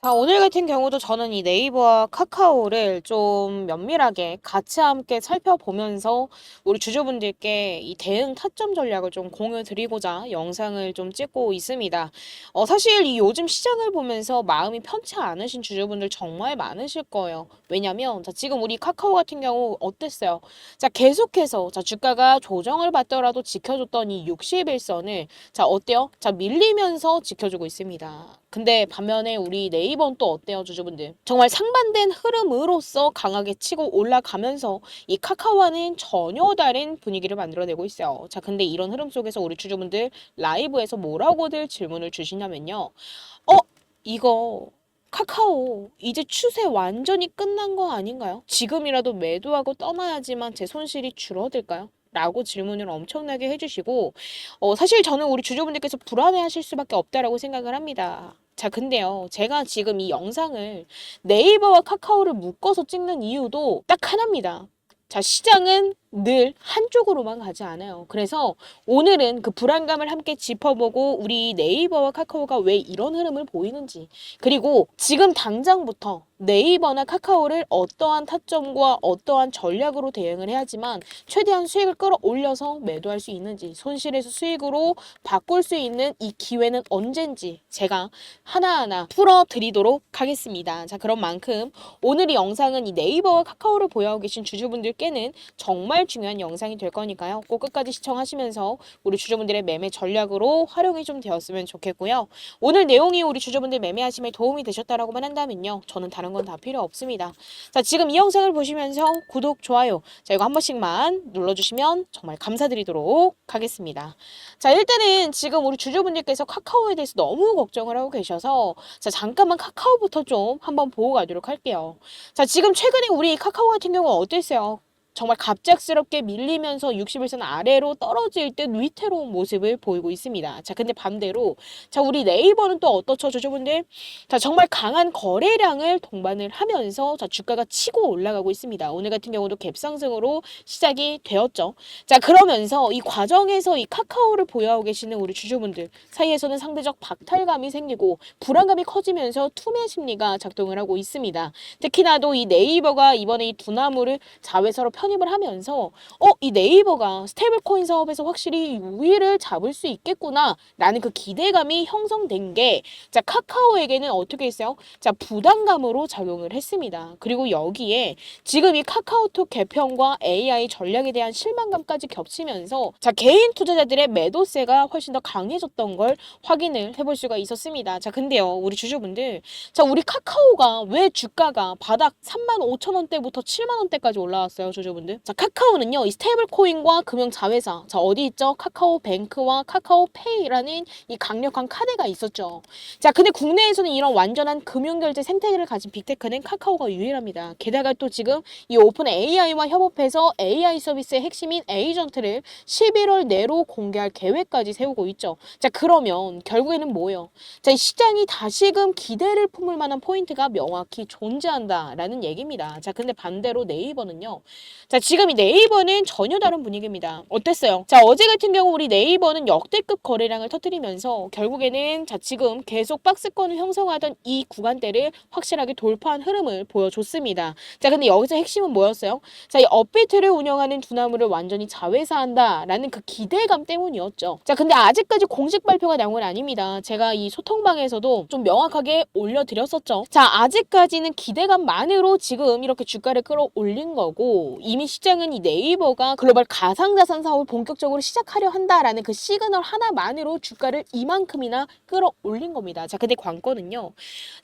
자, 오늘 같은 경우도 저는 이 네이버와 카카오를 좀 면밀하게 같이 함께 살펴보면서 우리 주주분들께 이 대응 타점 전략을 좀 공유 드리고자 영상을 좀 찍고 있습니다. 사실 이 요즘 시장을 보면서 마음이 편치 않으신 주주분들 정말 많으실 거예요. 왜냐면, 자, 지금 우리 카카오 같은 경우 어땠어요? 자, 계속해서, 자, 주가가 조정을 받더라도 지켜줬던 이 60일선을, 자, 어때요? 자, 밀리면서 지켜주고 있습니다. 근데 반면에 우리 네이버는 또 어때요, 주주분들? 정말 상반된 흐름으로서 강하게 치고 올라가면서 이 카카오와는 전혀 다른 분위기를 만들어내고 있어요. 자, 근데 이런 흐름 속에서 우리 주주분들 라이브에서 뭐라고들 질문을 주시냐면요. 어, 이거 카카오 이제 추세 완전히 끝난 거 아닌가요? 지금이라도 매도하고 떠나야지만 제 손실이 줄어들까요? 라고 질문을 엄청나게 해주시고, 사실 저는 우리 주주분들께서 불안해하실 수밖에 없다라고 생각을 합니다. 자, 근데요, 제가 지금 이 영상을 네이버와 카카오를 묶어서 찍는 이유도 딱 하나입니다. 자, 시장은 늘 한쪽으로만 가지 않아요. 그래서 오늘은 그 불안감을 함께 짚어보고 우리 네이버와 카카오가 왜 이런 흐름을 보이는지, 그리고 지금 당장부터 네이버나 카카오를 어떠한 타점과 어떠한 전략으로 대응을 해야지만 최대한 수익을 끌어올려서 매도할 수 있는지, 손실에서 수익으로 바꿀 수 있는 이 기회는 언젠지 제가 하나하나 풀어드리도록 하겠습니다. 자, 그런 만큼 오늘 이 영상은 이 네이버와 카카오를 보유하고 계신 주주분들께는 정말 중요한 영상이 될 거니까요. 꼭 끝까지 시청하시면서 우리 주주분들의 매매 전략으로 활용이 좀 되었으면 좋겠고요. 오늘 내용이 우리 주주분들 매매하심에 도움이 되셨다라고만 한다면요, 저는 다른 건 다 필요 없습니다. 자, 지금 이 영상을 보시면서 구독, 좋아요, 자, 이거 한 번씩만 눌러주시면 정말 감사드리도록 하겠습니다. 자, 일단은 지금 우리 주주분들께서 카카오에 대해서 너무 걱정을 하고 계셔서, 자, 잠깐만 카카오부터 좀 한번 보고 가도록 할게요. 자, 지금 최근에 우리 카카오 같은 경우 어땠어요? 정말 갑작스럽게 밀리면서 60일선 아래로 떨어질 듯 위태로운 모습을 보이고 있습니다. 자, 근데 반대로, 자, 우리 네이버는 또 어떻죠, 주주분들? 자, 정말 강한 거래량을 동반을 하면서, 자, 주가가 치고 올라가고 있습니다. 오늘 같은 경우도 갭상승으로 시작이 되었죠. 자, 그러면서 이 과정에서 이 카카오를 보유하고 계시는 우리 주주분들 사이에서는 상대적 박탈감이 생기고 불안감이 커지면서 투매 심리가 작동을 하고 있습니다. 특히나도 이 네이버가 이번에 이 두나무를 자회사로 편입을 하면서 이 네이버가 스테이블 코인 사업에서 확실히 우위를 잡을 수 있겠구나 라는 그 기대감이 형성된 게, 자, 카카오에게는 어떻게 했어요? 자, 부담감으로 작용을 했습니다. 그리고 여기에 지금 이 카카오톡 개편과 AI 전략에 대한 실망감까지 겹치면서, 자, 개인 투자자들의 매도세가 훨씬 더 강해졌던 걸 확인을 해볼 수가 있었습니다. 자, 근데요, 우리 주주분들, 자, 우리 카카오가 왜 주가가 바닥 35,000원대부터 7만원대까지 올라왔어요, 주주분들? 자, 카카오는요, 이 스테이블 코인과 금융 자회사, 자, 어디 있죠? 카카오뱅크와 카카오페이라는 이 강력한 카드가 있었죠. 자, 근데 국내에서는 이런 완전한 금융결제 생태계를 가진 빅테크는 카카오가 유일합니다. 게다가 또 지금 이 오픈 AI와 협업해서 AI 서비스의 핵심인 에이전트를 11월 내로 공개할 계획까지 세우고 있죠. 자, 그러면 결국에는 뭐예요? 자, 이 시장이 다시금 기대를 품을 만한 포인트가 명확히 존재한다라는 얘기입니다. 자, 근데 반대로 네이버는요. 자, 지금 이 네이버는 전혀 다른 분위기입니다. 어땠어요? 자, 어제 같은 경우 우리 네이버는 역대급 거래량을 터뜨리면서 결국에는, 자, 지금 계속 박스권을 형성하던 이 구간대를 확실하게 돌파한 흐름을 보여줬습니다. 자, 근데 여기서 핵심은 뭐였어요? 자, 이 업비트를 운영하는 두나무를 완전히 자회사한다라는 그 기대감 때문이었죠. 자, 근데 아직까지 공식 발표가 나온 건 아닙니다. 제가 이 소통방에서도 좀 명확하게 올려드렸었죠. 자, 아직까지는 기대감만으로 지금 이렇게 주가를 끌어올린 거고, 이미 시장은 이 네이버가 글로벌 가상자산 사업을 본격적으로 시작하려 한다라는 그 시그널 하나만으로 주가를 이만큼이나 끌어올린 겁니다. 자, 근데 관건은요.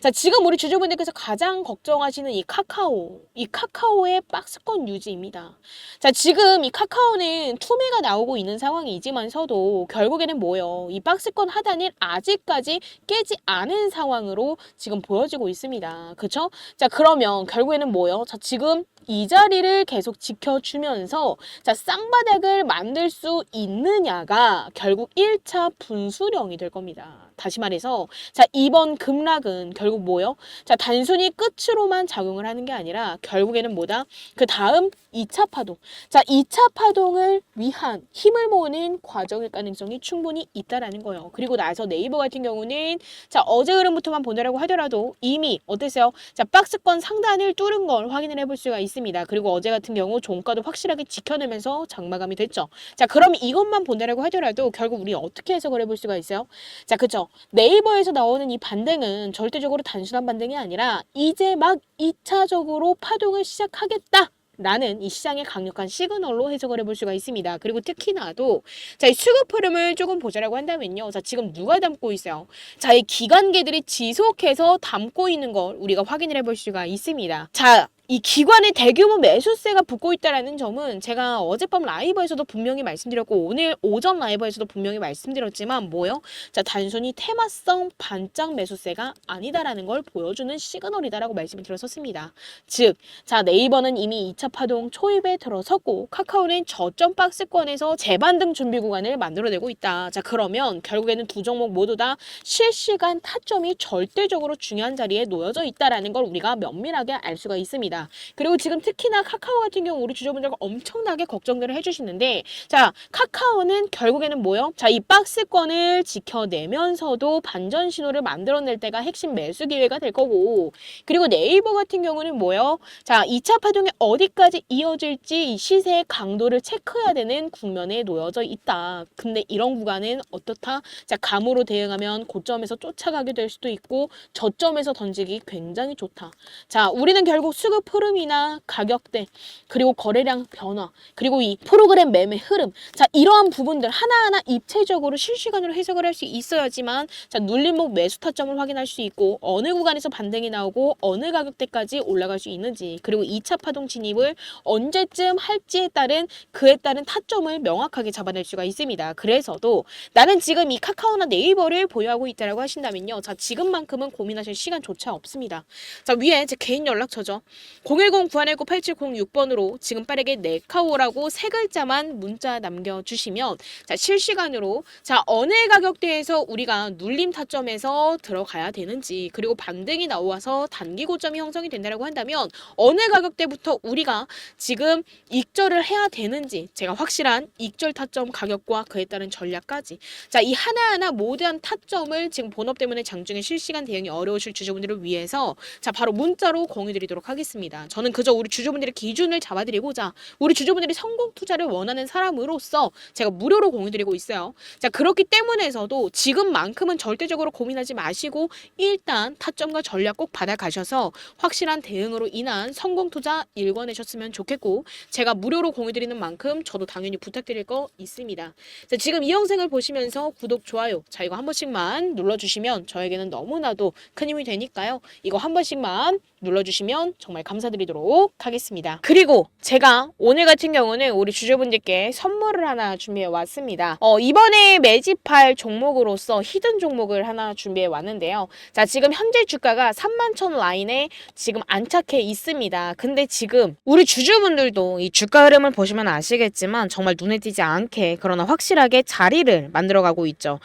자, 지금 우리 주주분들께서 가장 걱정하시는 이 카카오의 박스권 유지입니다. 자, 지금 이 카카오는 투매가 나오고 있는 상황이지만서도 결국에는 뭐예요? 이 박스권 하단은 아직까지 깨지 않은 상황으로 지금 보여지고 있습니다. 그쵸? 자, 그러면 결국에는 뭐예요? 자, 지금 이 자리를 계속 지켜주면서, 자, 쌍바닥을 만들 수 있느냐가 결국 1차 분수령이 될 겁니다. 다시 말해서 자, 이번 급락은 결국 뭐요? 자, 단순히 끝으로만 작용을 하는 게 아니라 결국에는 뭐다? 그 다음 2차 파동. 자, 2차 파동을 위한 힘을 모으는 과정일 가능성이 충분히 있다라는 거예요. 그리고 나서 네이버 같은 경우는 자, 어제 흐름부터만 보느라고 하더라도 이미 어땠어요? 자, 박스권 상단을 뚫은 걸 확인을 해볼 수가 있습니다. 그리고 어제 같은 경우 종가도 확실하게 지켜내면서 장마감이 됐죠. 자, 그럼 이것만 본다라고 하더라도 결국 우리 어떻게 해석을 해볼 수가 있어요? 자, 그쵸. 네이버에서 나오는 이 반등은 절대적으로 단순한 반등이 아니라 이제 막 2차적으로 파동을 시작하겠다. 라는 이 시장의 강력한 시그널로 해석을 해볼 수가 있습니다. 그리고 특히나도 자, 이 수급 흐름을 조금 보자라고 한다면요. 자, 지금 누가 담고 있어요? 자, 이 기관계들이 지속해서 담고 있는 걸 우리가 확인을 해볼 수가 있습니다. 자, 이 기관의 대규모 매수세가 붙고 있다는 점은 제가 어젯밤 라이브에서도 분명히 말씀드렸고 오늘 오전 라이브에서도 분명히 말씀드렸지만 뭐요? 자, 단순히 테마성 반짝 매수세가 아니다라는 걸 보여주는 시그널이다라고 말씀을 드렸었습니다. 즉, 자, 네이버는 이미 2차 파동 초입에 들어섰고 카카오는 저점 박스권에서 재반등 준비 구간을 만들어내고 있다. 자, 그러면 결국에는 두 종목 모두 다 실시간 타점이 절대적으로 중요한 자리에 놓여져 있다라는 걸 우리가 면밀하게 알 수가 있습니다. 그리고 지금 특히나 카카오 같은 경우 우리 주주분들과 엄청나게 걱정들을 해주시는데 자, 카카오는 결국에는 뭐요? 자, 이 박스권을 지켜내면서도 반전 신호를 만들어낼 때가 핵심 매수 기회가 될 거고 그리고 네이버 같은 경우는 뭐요? 자, 2차 파동이 어디까지 이어질지 이 시세의 강도를 체크해야 되는 국면에 놓여져 있다. 근데 이런 구간은 어떻다? 자, 감으로 대응하면 고점에서 쫓아가게 될 수도 있고 저점에서 던지기 굉장히 좋다. 자, 우리는 결국 수급 흐름이나 가격대 그리고 거래량 변화 그리고 이 프로그램 매매 흐름 자, 이러한 부분들 하나하나 입체적으로 실시간으로 해석을 할 수 있어야지만 자, 눌림목 매수 타점을 확인할 수 있고 어느 구간에서 반등이 나오고 어느 가격대까지 올라갈 수 있는지 그리고 2차 파동 진입을 언제쯤 할지에 따른 그에 따른 타점을 명확하게 잡아낼 수가 있습니다. 그래서도 나는 지금 이 카카오나 네이버를 보유하고 있다라고 하신다면요. 자, 지금만큼은 고민하실 시간조차 없습니다. 자, 위에 제 개인 연락처죠. 010-9119-8706번으로 지금 빠르게 네카오라고 세 글자만 문자 남겨주시면 자, 실시간으로 자, 어느 가격대에서 우리가 눌림 타점에서 들어가야 되는지 그리고 반등이 나와서 단기 고점이 형성이 된다고 한다면 어느 가격대부터 우리가 지금 익절을 해야 되는지 제가 확실한 익절 타점 가격과 그에 따른 전략까지 자, 이 하나하나 모든 타점을 지금 본업 때문에 장중에 실시간 대응이 어려우실 주주분들을 위해서 자, 바로 문자로 공유드리도록 하겠습니다. 저는 그저 우리 주주분들의 기준을 잡아드리고자 우리 주주분들이 성공 투자를 원하는 사람으로서 제가 무료로 공유드리고 있어요. 자, 그렇기 때문에서도 지금만큼은 절대적으로 고민하지 마시고 일단 타점과 전략 꼭 받아가셔서 확실한 대응으로 인한 성공 투자 일궈내셨으면 좋겠고 제가 무료로 공유드리는 만큼 저도 당연히 부탁드릴 거 있습니다. 자, 지금 이 영상을 보시면서 구독, 좋아요 자, 이거 한 번씩만 눌러주시면 저에게는 너무나도 큰 힘이 되니까요. 이거 한 번씩만 눌러주시면 정말 감사드리도록 하겠습니다. 그리고 제가 오늘 같은 경우는 우리 주주분들께 선물을 하나 준비해 왔습니다. 이번에 매집할 종목으로서 히든 종목을 하나 준비해 왔는데요. 자, 지금 현재 주가가 31,000 라인에 지금 안착해 있습니다. 근데 지금 우리 주주분들도 이 주가 흐름을 보시면 아시겠지만 정말 눈에 띄지 않게 그러나 확실하게 자리를 만들어가고 있죠.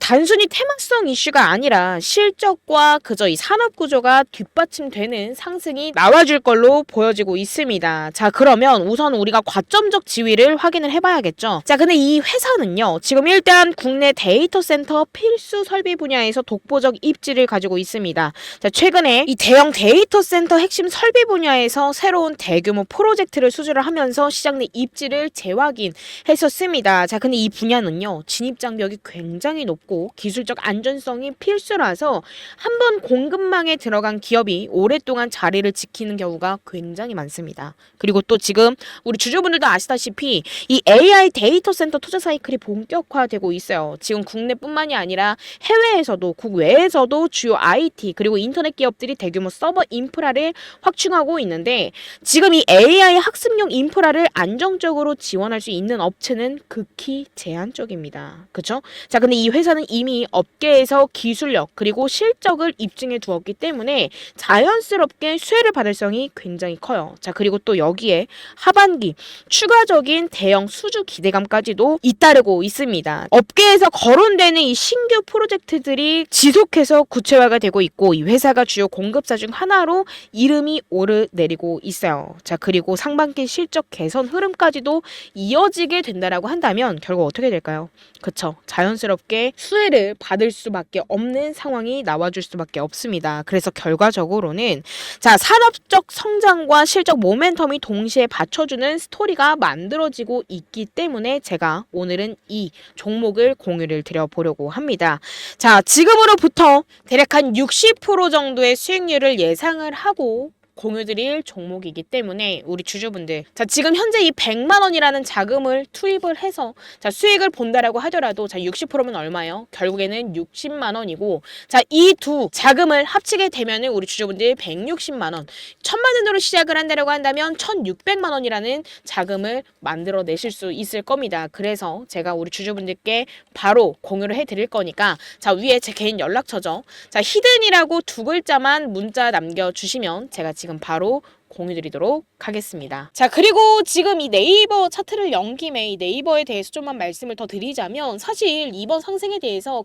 단순히 테마성 이슈가 아니라 실적과 그저 이 산업 구조가 뒷받침되는 상승이 나와줄 걸로 보여지고 있습니다. 자, 그러면 우선 우리가 과점적 지위를 확인을 해봐야겠죠. 자, 근데 이 회사는요, 지금 일단 국내 데이터 센터 필수 설비 분야에서 독보적 입지를 가지고 있습니다. 자, 최근에 이 대형 데이터 센터 핵심 설비 분야에서 새로운 대규모 프로젝트를 수주를 하면서 시장 내 입지를 재확인했었습니다. 자, 근데 이 분야는요, 진입 장벽이 굉장히 높고 기술적 안전성이 필수라서 한번 공급망에 들어간 기업이 오랫동안 자리를 지키는 경우가 굉장히 많습니다. 그리고 또 지금 우리 주주분들도 아시다시피 이 AI 데이터 센터 투자 사이클이 본격화되고 있어요. 지금 국내뿐만이 아니라 해외에서도 국외에서도 주요 IT 그리고 인터넷 기업들이 대규모 서버 인프라를 확충하고 있는데 지금 이 AI 학습용 인프라를 안정적으로 지원할 수 있는 업체는 극히 제한적입니다. 그렇죠? 자, 근데 이 회사는 이미 업계에서 기술력 그리고 실적을 입증해 두었기 때문에 자연스럽게 수혜를 받을 성이 굉장히 커요. 자, 그리고 또 여기에 하반기 추가적인 대형 수주 기대감까지도 잇따르고 있습니다. 업계에서 거론되는 이 신규 프로젝트들이 지속해서 구체화가 되고 있고 이 회사가 주요 공급사 중 하나로 이름이 오르내리고 있어요. 자, 그리고 상반기 실적 개선 흐름까지도 이어지게 된다라고 한다면 결국 어떻게 될까요? 그쵸. 자연스럽게 수혜를 받을 수밖에 없는 상황이 나와줄 수밖에 없습니다. 그래서 결과적으로는 자, 산업적 성장과 실적 모멘텀이 동시에 받쳐주는 스토리가 만들어지고 있기 때문에 제가 오늘은 이 종목을 공유를 드려보려고 합니다. 자, 지금으로부터 대략 한 60% 정도의 수익률을 예상을 하고 공유드릴 종목이기 때문에 우리 주주분들 자, 지금 현재 이 100만 원이라는 자금을 투입을 해서 자, 수익을 본다라고 하더라도 자, 60%면 얼마예요? 결국에는 60만 원이고 자, 이 두 자금을 합치게 되면은 우리 주주분들 160만 원 1000만 원으로 시작을 한다라고 한다면 1600만 원이라는 자금을 만들어 내실 수 있을 겁니다. 그래서 제가 우리 주주분들께 바로 공유를 해 드릴 거니까 자, 위에 제 개인 연락처죠. 자, 히든이라고 두 글자만 문자 남겨주시면 제가 지금 바로 공유드리도록 하겠습니다. 자, 그리고 지금 이 네이버 차트를 연 김에 이 네이버에 대해서 좀만 말씀을 더 드리자면 사실 이번 상승에 대해서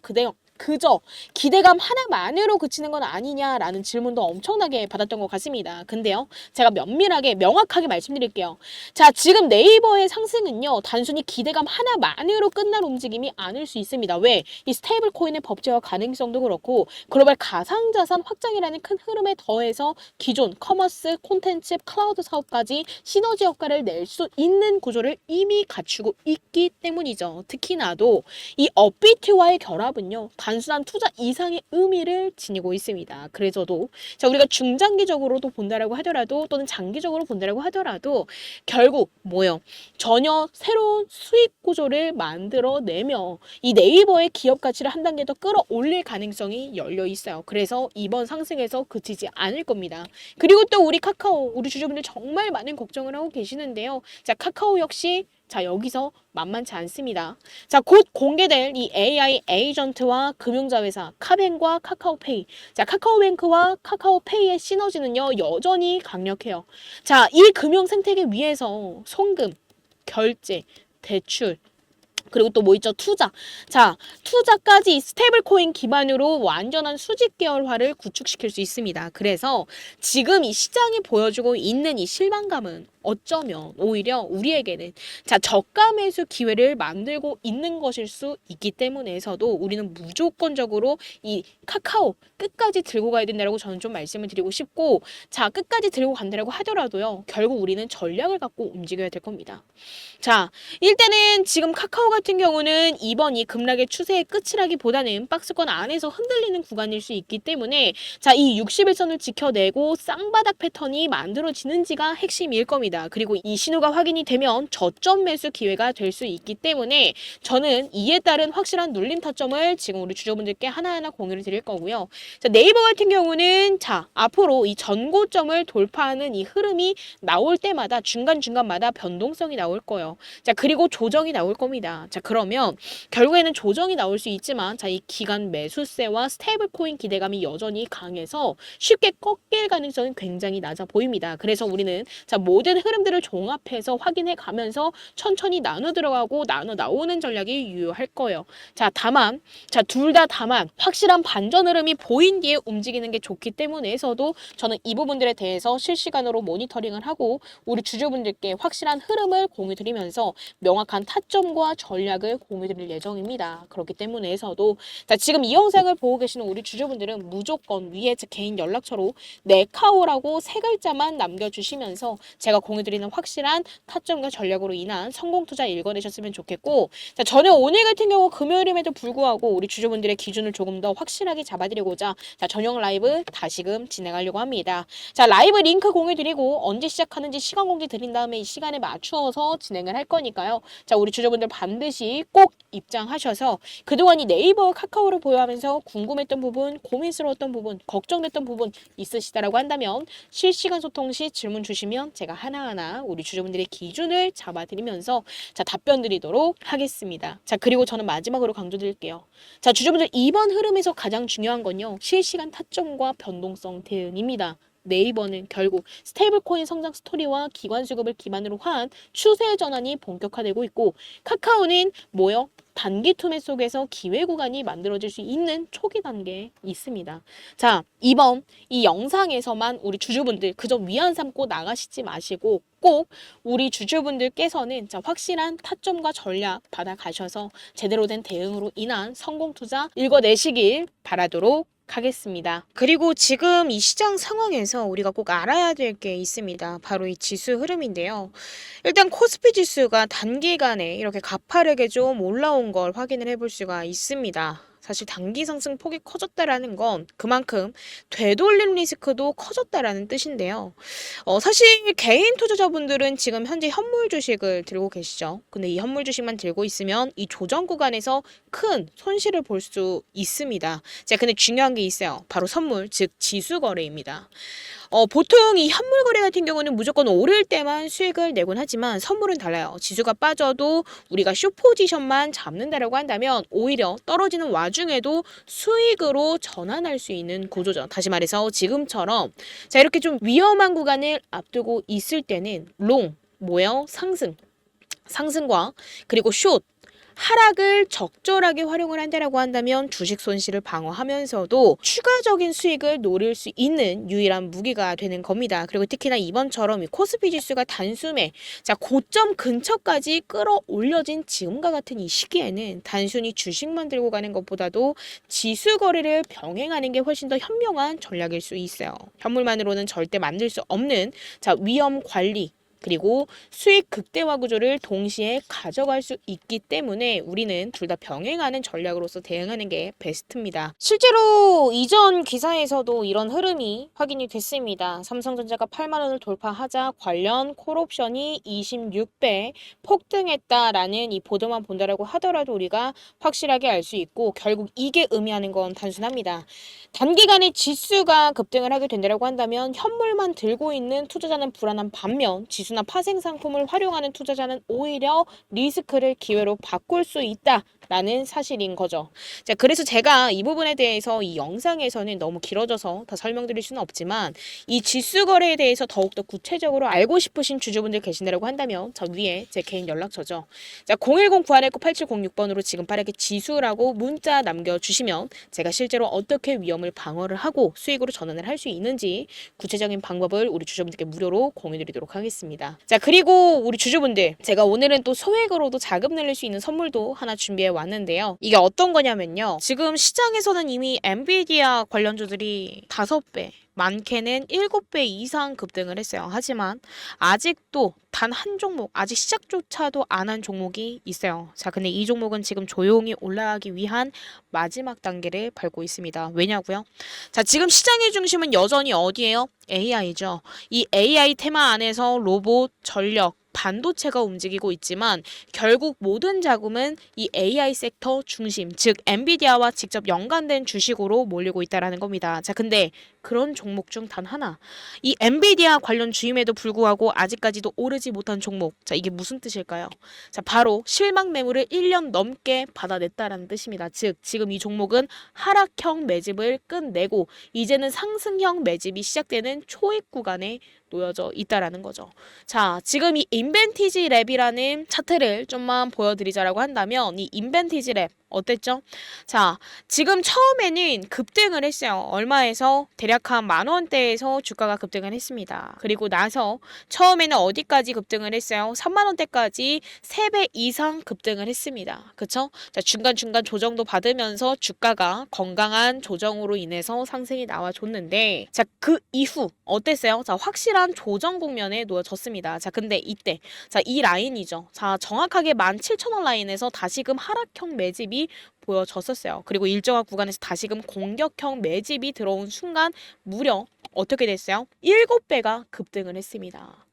그저 기대감 하나만으로 그치는 건 아니냐라는 질문도 엄청나게 받았던 것 같습니다. 근데요, 제가 면밀하게 명확하게 말씀드릴게요. 자, 지금 네이버의 상승은요, 단순히 기대감 하나만으로 끝날 움직임이 아닐 수 있습니다. 왜? 이 스테이블 코인의 법제화 가능성도 그렇고 글로벌 가상자산 확장이라는 큰 흐름에 더해서 기존 커머스, 콘텐츠, 클라우드 사업까지 시너지 효과를 낼 수 있는 구조를 이미 갖추고 있기 때문이죠. 특히나도 이 업비트와의 결합은요, 단순한 투자 이상의 의미를 지니고 있습니다. 그래서도 자, 우리가 중장기적으로도 본다라고 하더라도 또는 장기적으로 본다라고 하더라도 결국 뭐요? 전혀 새로운 수익 구조를 만들어내며 이 네이버의 기업 가치를 한 단계 더 끌어올릴 가능성이 열려 있어요. 그래서 이번 상승에서 그치지 않을 겁니다. 그리고 또 우리 카카오, 우리 주주분들 정말 많은 걱정을 하고 계시는데요. 자, 카카오 역시 자, 여기서 만만치 않습니다. 자, 곧 공개될 이 AI 에이전트와 금융자회사 카뱅과 카카오페이. 자, 카카오뱅크와 카카오페이의 시너지는요, 여전히 강력해요. 자, 이 금융 생태계 위에서 송금, 결제, 대출, 그리고 또 뭐 있죠? 투자. 자, 투자까지 스테이블 코인 기반으로 완전한 수직 계열화를 구축시킬 수 있습니다. 그래서 지금 이 시장이 보여주고 있는 이 실망감은 어쩌면 오히려 우리에게는 자, 저가 매수 기회를 만들고 있는 것일 수 있기 때문에서도 우리는 무조건적으로 이 카카오 끝까지 들고 가야 된다고 저는 좀 말씀을 드리고 싶고 자, 끝까지 들고 간다고 하더라도요. 결국 우리는 전략을 갖고 움직여야 될 겁니다. 자, 일단은 지금 카카오 같은 경우는 이번 이 급락의 추세의 끝이라기보다는 박스권 안에서 흔들리는 구간일 수 있기 때문에 자, 이 60일선을 지켜내고 쌍바닥 패턴이 만들어지는지가 핵심일 겁니다. 그리고 이 신호가 확인이 되면 저점 매수 기회가 될 수 있기 때문에 저는 이에 따른 확실한 눌림 타점을 지금 우리 주주분들께 하나하나 공유를 드릴 거고요. 자, 네이버 같은 경우는 자, 앞으로 이 전고점을 돌파하는 이 흐름이 나올 때마다 중간중간마다 변동성이 나올 거예요. 자, 그리고 조정이 나올 겁니다. 자, 그러면 결국에는 조정이 나올 수 있지만 자, 이 기간 매수세와 스테이블 코인 기대감이 여전히 강해서 쉽게 꺾일 가능성이 굉장히 낮아 보입니다. 그래서 우리는 자, 모든 흐름들을 종합해서 확인해 가면서 천천히 나눠 들어가고 나눠 나오는 전략이 유효할 거예요. 자, 다만 둘 다 다만 확실한 반전 흐름이 보인 뒤에 움직이는 게 좋기 때문에서도 저는 이 부분들에 대해서 실시간으로 모니터링을 하고 우리 주주분들께 확실한 흐름을 공유 드리면서 명확한 타점과 전략을 공유 드릴 예정입니다. 그렇기 때문에서도 자, 지금 이 영상을 보고 계시는 우리 주주분들은 무조건 위에 제 개인 연락처로 네카오라고 세 글자만 남겨주시면서 제가 공유드리는 확실한 타점과 전략으로 인한 성공 투자 읽어내셨으면 좋겠고 자, 저는 오늘 같은 경우 금요일임에도 불구하고 우리 주주분들의 기준을 조금 더 확실하게 잡아드리고자 자, 전용 라이브 다시금 진행하려고 합니다. 자, 라이브 링크 공유드리고 언제 시작하는지 시간 공지 드린 다음에 이 시간에 맞추어서 진행을 할 거니까요. 자, 우리 주주분들 반드시 꼭 입장하셔서 그동안 이 네이버 카카오를 보유하면서 궁금했던 부분, 고민스러웠던 부분, 걱정됐던 부분 있으시다라고 한다면 실시간 소통 시 질문 주시면 제가 하나 하나하나 우리 주주분들의 기준을 잡아드리면서 자, 답변 드리도록 하겠습니다. 자, 그리고 저는 마지막으로 강조드릴게요. 자, 주주분들 이번 흐름에서 가장 중요한 건요. 실시간 타점과 변동성 대응입니다. 네이버는 결국 스테이블 코인 성장 스토리와 기관 수급을 기반으로 한 추세 전환이 본격화되고 있고 카카오는 뭐요? 단기 투매 속에서 기회 구간이 만들어질 수 있는 초기 단계에 있습니다. 자, 이번 이 영상에서만 우리 주주분들 그저 위안 삼고 나가시지 마시고 꼭 우리 주주분들께서는 자, 확실한 타점과 전략 받아가셔서 제대로 된 대응으로 인한 성공 투자 읽어내시길 바라도록 하겠습니다. 그리고 지금 이 시장 상황에서 우리가 꼭 알아야 될 게 있습니다. 바로 이 지수 흐름인데요. 일단 코스피 지수가 단기간에 이렇게 가파르게 좀 올라온 걸 확인을 해볼 수가 있습니다. 사실 단기 상승 폭이 커졌다라는 건 그만큼 되돌림 리스크도 커졌다라는 뜻인데요. 사실 개인 투자자분들은 지금 현재 현물 주식을 들고 계시죠. 근데 이 현물 주식만 들고 있으면 이 조정 구간에서 큰 손실을 볼 수 있습니다. 자, 근데 중요한 게 있어요. 바로 선물, 즉 지수 거래입니다. 보통 이 현물 거래 같은 경우는 무조건 오를 때만 수익을 내곤 하지만 선물은 달라요. 지수가 빠져도 우리가 숏 포지션만 잡는다라고 한다면 오히려 떨어지는 와중에도 수익으로 전환할 수 있는 구조죠. 다시 말해서 지금처럼 자, 이렇게 좀 위험한 구간을 앞두고 있을 때는 롱, 뭐예요? 상승과 그리고 숏 하락을 적절하게 활용을 한다라고 한다면 주식 손실을 방어하면서도 추가적인 수익을 노릴 수 있는 유일한 무기가 되는 겁니다. 그리고 특히나 이번처럼 이 코스피 지수가 단숨에 자, 고점 근처까지 끌어올려진 지금과 같은 이 시기에는 단순히 주식만 들고 가는 것보다도 지수 거래를 병행하는 게 훨씬 더 현명한 전략일 수 있어요. 현물만으로는 절대 만들 수 없는 자, 위험 관리 그리고 수익 극대화 구조를 동시에 가져갈 수 있기 때문에 우리는 둘 다 병행하는 전략으로서 대응하는 게 베스트입니다. 실제로 이전 기사에서도 이런 흐름이 확인이 됐습니다. 삼성전자가 8만 원을 돌파하자 관련 콜옵션이 26배 폭등했다라는 이 보도만 본다라고 하더라도 우리가 확실하게 알 수 있고 결국 이게 의미하는 건 단순합니다. 단기간에 지수가 급등을 하게 된다라고 한다면 현물만 들고 있는 투자자는 불안한 반면 지수나 파생 상품을 활용하는 투자자는 오히려 리스크를 기회로 바꿀 수 있다라는 사실인 거죠. 자, 그래서 제가 이 부분에 대해서 이 영상에서는 너무 길어져서 다 설명드릴 수는 없지만 이 지수 거래에 대해서 더욱더 구체적으로 알고 싶으신 주주분들 계신다고 한다면 저 위에 제 개인 연락처죠. 자, 010-919-8706번으로 지금 빠르게 지수라고 문자 남겨주시면 제가 실제로 어떻게 위험을 방어를 하고 수익으로 전환을 할 수 있는지 구체적인 방법을 우리 주주분들께 무료로 공유드리도록 하겠습니다. 자, 그리고 우리 주주분들 제가 오늘은 또 소액으로도 자금 늘릴 수 있는 선물도 하나 준비해 왔는데요. 이게 어떤 거냐면요. 지금 시장에서는 이미 엔비디아 관련주들이 5배 많게는 7배 이상 급등을 했어요. 하지만 아직도 단 한 종목, 아직 시작조차도 안 한 종목이 있어요. 자, 근데 이 종목은 지금 조용히 올라가기 위한 마지막 단계를 밟고 있습니다. 왜냐고요? 자, 지금 시장의 중심은 여전히 어디예요? AI죠. 이 AI 테마 안에서 로봇, 전력, 반도체가 움직이고 있지만 결국 모든 자금은 이 AI 섹터 중심, 즉 엔비디아와 직접 연관된 주식으로 몰리고 있다라는 겁니다. 자, 근데 그런 종목 중 단 하나, 이 엔비디아 관련 주임에도 불구하고 아직까지도 오르지 못한 종목. 자, 이게 무슨 뜻일까요? 자, 바로 실망 매물을 1년 넘게 받아냈다라는 뜻입니다. 즉, 지금 이 종목은 하락형 매집을 끝내고 이제는 상승형 매집이 시작되는 초입 구간에 놓여져 있다라는 거죠. 자, 지금 이 인벤티지 랩이라는 차트를 좀만 보여드리자라고 한다면 이 인벤티지 랩 어땠죠? 자, 지금 처음에는 급등을 했어요. 얼마에서? 대략 한 10,000원대에서 주가가 급등을 했습니다. 그리고 나서 처음에는 어디까지 급등을 했어요? 30,000원대까지 3배 이상 급등을 했습니다. 그쵸? 자, 중간중간 조정도 받으면서 주가가 건강한 조정으로 인해서 상승이 나와줬는데 자, 그 이후 어땠어요? 자, 확실한 조정 국면에 놓여졌습니다. 자, 근데 이때 자, 이 라인이죠. 자, 정확하게 17,000원 라인에서 다시금 하락형 매집이 보여졌었어요. 그리고 일정한 구간에서 다시금 공격형 매집이 들어온 순간 무려 어떻게 됐어요? 7배가 급등을 했습니다.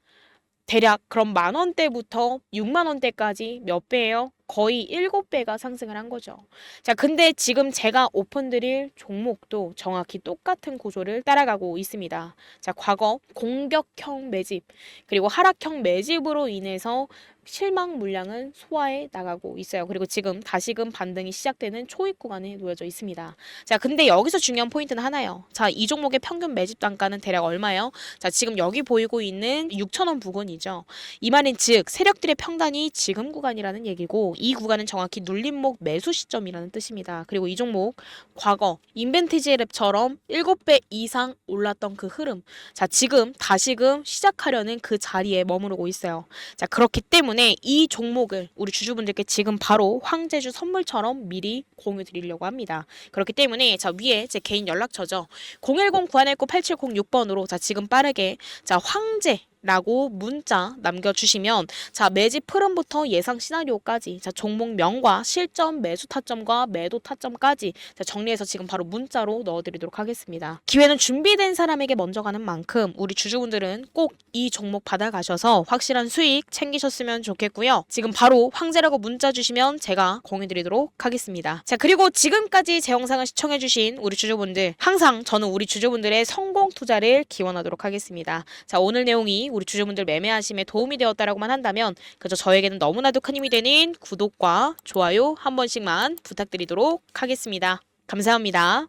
대략 그럼 10,000원대부터 60,000원대까지 몇 배예요? 거의 7배가 상승을 한 거죠. 자, 근데 지금 제가 오픈드릴 종목도 정확히 똑같은 구조를 따라가고 있습니다. 자, 과거 공격형 매집, 그리고 하락형 매집으로 인해서 실망 물량은 소화해 나가고 있어요. 그리고 지금 다시금 반등이 시작되는 초입 구간에 놓여져 있습니다. 자, 근데 여기서 중요한 포인트는 하나요. 자, 이 종목의 평균 매집 단가는 대략 얼마예요? 자, 지금 여기 보이고 있는 6,000원 부근이죠. 이 말인 즉 세력들의 평단이 지금 구간이라는 얘기고, 이 구간은 정확히 눌림목 매수 시점이라는 뜻입니다. 그리고 이 종목 과거 인벤티지 랩처럼 7배 이상 올랐던 그 흐름, 자, 지금 다시금 시작하려는 그 자리에 머무르고 있어요. 자, 그렇기 때문에 이 종목을 우리 주주분들께 지금 바로 황제주 선물처럼 미리 공유 드리려고 합니다. 그렇기 때문에 자, 위에 제 개인 연락처죠. 010-9119-8706번으로 자, 지금 빠르게 자, 황제 라고 문자 남겨주시면 자, 매집 흐름부터 예상 시나리오까지 자, 종목명과 실점, 매수 타점과 매도 타점까지 자, 정리해서 지금 바로 문자로 넣어드리도록 하겠습니다. 기회는 준비된 사람에게 먼저 가는 만큼 우리 주주분들은 꼭 이 종목 받아가셔서 확실한 수익 챙기셨으면 좋겠고요. 지금 바로 황제라고 문자 주시면 제가 공유드리도록 하겠습니다. 자, 그리고 지금까지 제 영상을 시청해주신 우리 주주분들, 항상 저는 우리 주주분들의 성공 투자를 기원하도록 하겠습니다. 자, 오늘 내용이 우리 주주분들 매매하심에 도움이 되었다라고만 한다면 그저 저에게는 너무나도 큰 힘이 되는 구독과 좋아요 한 번씩만 부탁드리도록 하겠습니다. 감사합니다.